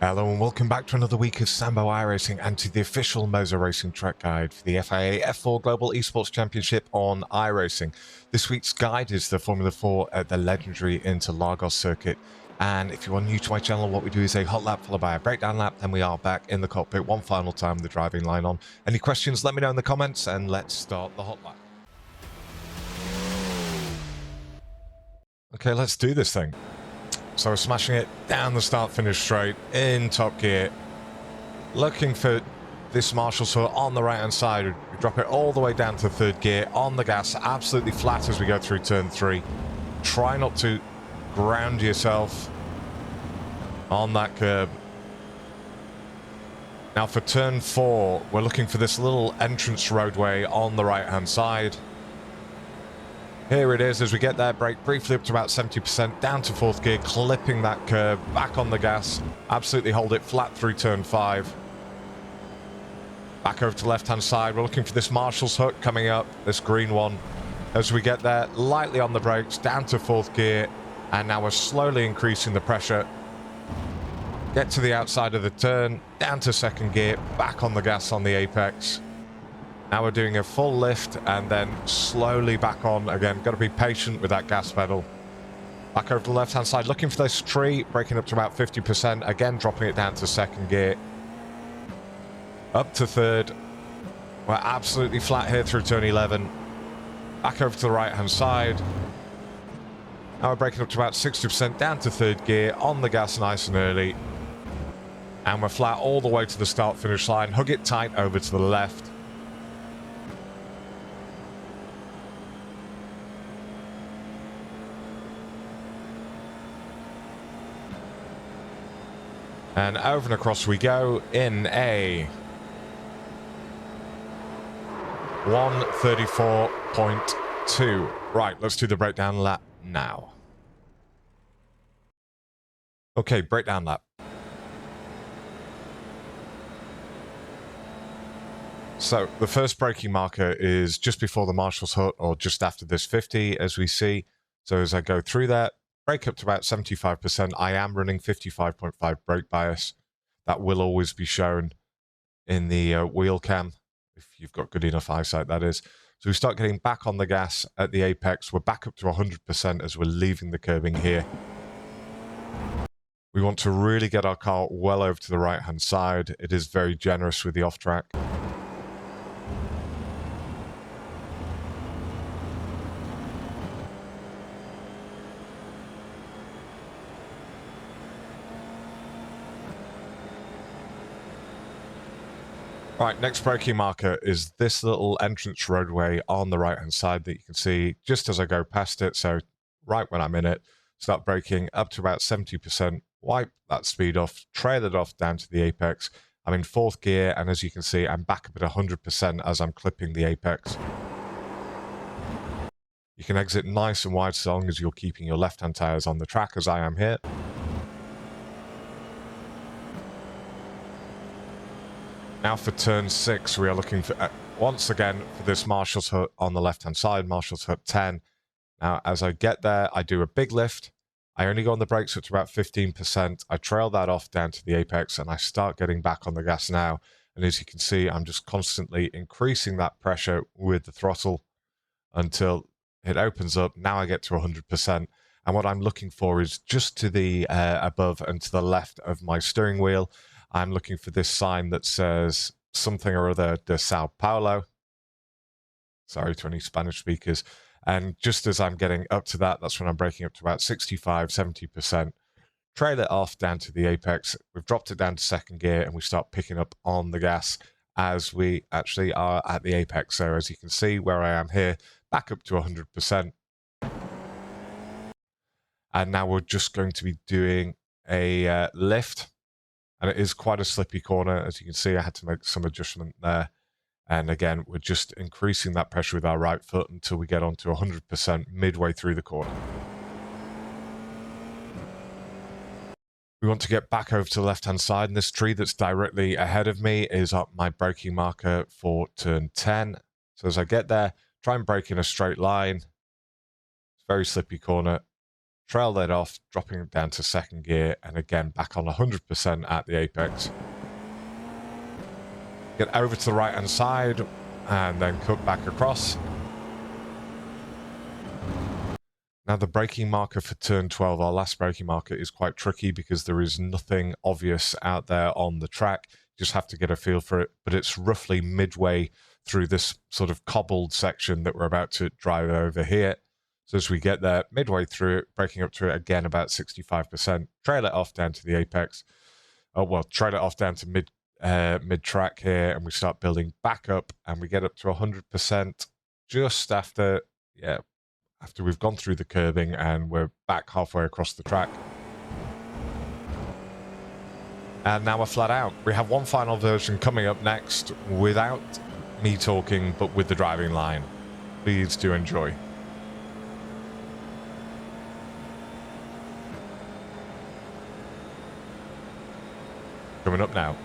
Hello and welcome back to another week of Sambo iRacing and to the official Moza Racing track guide for the FIA F4 Global Esports Championship on iRacing. This week's guide is the Formula 4 at the legendary Interlagos Circuit. And if you are new to my channel, what we do is a hot lap followed by a breakdown lap, then we are back in the cockpit one final time with the driving line on. Any questions, let me know in the comments and let's start the hot lap. Okay, let's do this thing. So we're smashing it down the start-finish straight in top gear. Looking for this Marshall's hook on the right-hand side. We drop it all the way down to third gear on the gas, absolutely flat as we go through turn 3. Try not to ground yourself on that curb. Now for turn 4, we're looking for this little entrance roadway on the right-hand side. Here it is as we get there, brake briefly up to about 70%, down to fourth gear, clipping that curve, back on the gas, absolutely hold it flat through turn 5. Back over to the left-hand side, we're looking for this Marshall's hook coming up, this green one. As we get there, lightly on the brakes, down to fourth gear, and now we're slowly increasing the pressure. Get to the outside of the turn, down to second gear, back on the gas on the apex. Now we're doing a full lift and then slowly back on again. Got to be patient with that gas pedal. Back over to the left-hand side, looking for this tree, braking up to about 50%. Again, dropping it down to second gear. Up to third. We're absolutely flat here through turn 11. Back over to the right-hand side. Now we're braking up to about 60%, down to third gear, on the gas nice and early. And we're flat all the way to the start-finish line. Hug it tight over to the left. And over and across we go in a 1:34.2. Right, let's do the breakdown lap now. Okay, breakdown lap. So the first braking marker is just before the Marshall's hook or just after this 50 as we see. So as I go through that, brake up to about 75%. I am running 55.5 brake bias. That will always be shown in the wheel cam, if you've got good enough eyesight, that is. So we start getting back on the gas at the apex. We're back up to 100% as we're leaving the curbing here. We want to really get our car well over to the right-hand side. It is very generous with the off-track. Right, next braking marker is this little entrance roadway on the right-hand side that you can see just as I go past it. So right when I'm in it, start braking up to about 70%, wipe that speed off, trail it off down to the apex. I'm in fourth gear, and as you can see, I'm back up at 100% as I'm clipping the apex. You can exit nice and wide so long as you're keeping your left-hand tires on the track, as I am here. Now for turn 6, we are looking for, once again, for this Marshall's hook on the left-hand side, Marshall's hook 10. Now, as I get there, I do a big lift. I only go on the brakes up to about 15%. I trail that off down to the apex, and I start getting back on the gas now. And as you can see, I'm just constantly increasing that pressure with the throttle until it opens up. Now I get to 100%. And what I'm looking for is just to the above and to the left of my steering wheel. I'm looking for this sign that says something or other de Sao Paulo. Sorry to any Spanish speakers. And just as I'm getting up to that, that's when I'm braking up to about 65, 70%. Trail it off down to the apex. We've dropped it down to second gear and we start picking up on the gas as we actually are at the apex. So as you can see where I am here, back up to 100%. And now we're just going to be doing a lift. And it is quite a slippy corner. As you can see, I had to make some adjustment there. And again, we're just increasing that pressure with our right foot until we get onto 100% midway through the corner. We want to get back over to the left-hand side. And this tree that's directly ahead of me is up my braking marker for turn 10. So as I get there, try and brake in a straight line. It's a very slippy corner. trail that off, dropping it down to second gear, and again back on 100% at the apex. Get over to the right hand side and then cut back across. Now the braking marker for turn 12, our last braking marker, is quite tricky because there is nothing obvious out there on the track. You just have to get a feel for it, but it's roughly midway through this sort of cobbled section that we're about to drive over here. So as we get there, midway through it, braking up to it again about 65%, trail it off down to the apex. Oh, well, trail it off down to mid-track here, and we start building back up, and we get up to 100% just after, after we've gone through the curbing and we're back halfway across the track. And now we're flat out. We have one final version coming up next without me talking, but with the driving line. Please do enjoy. Coming up now.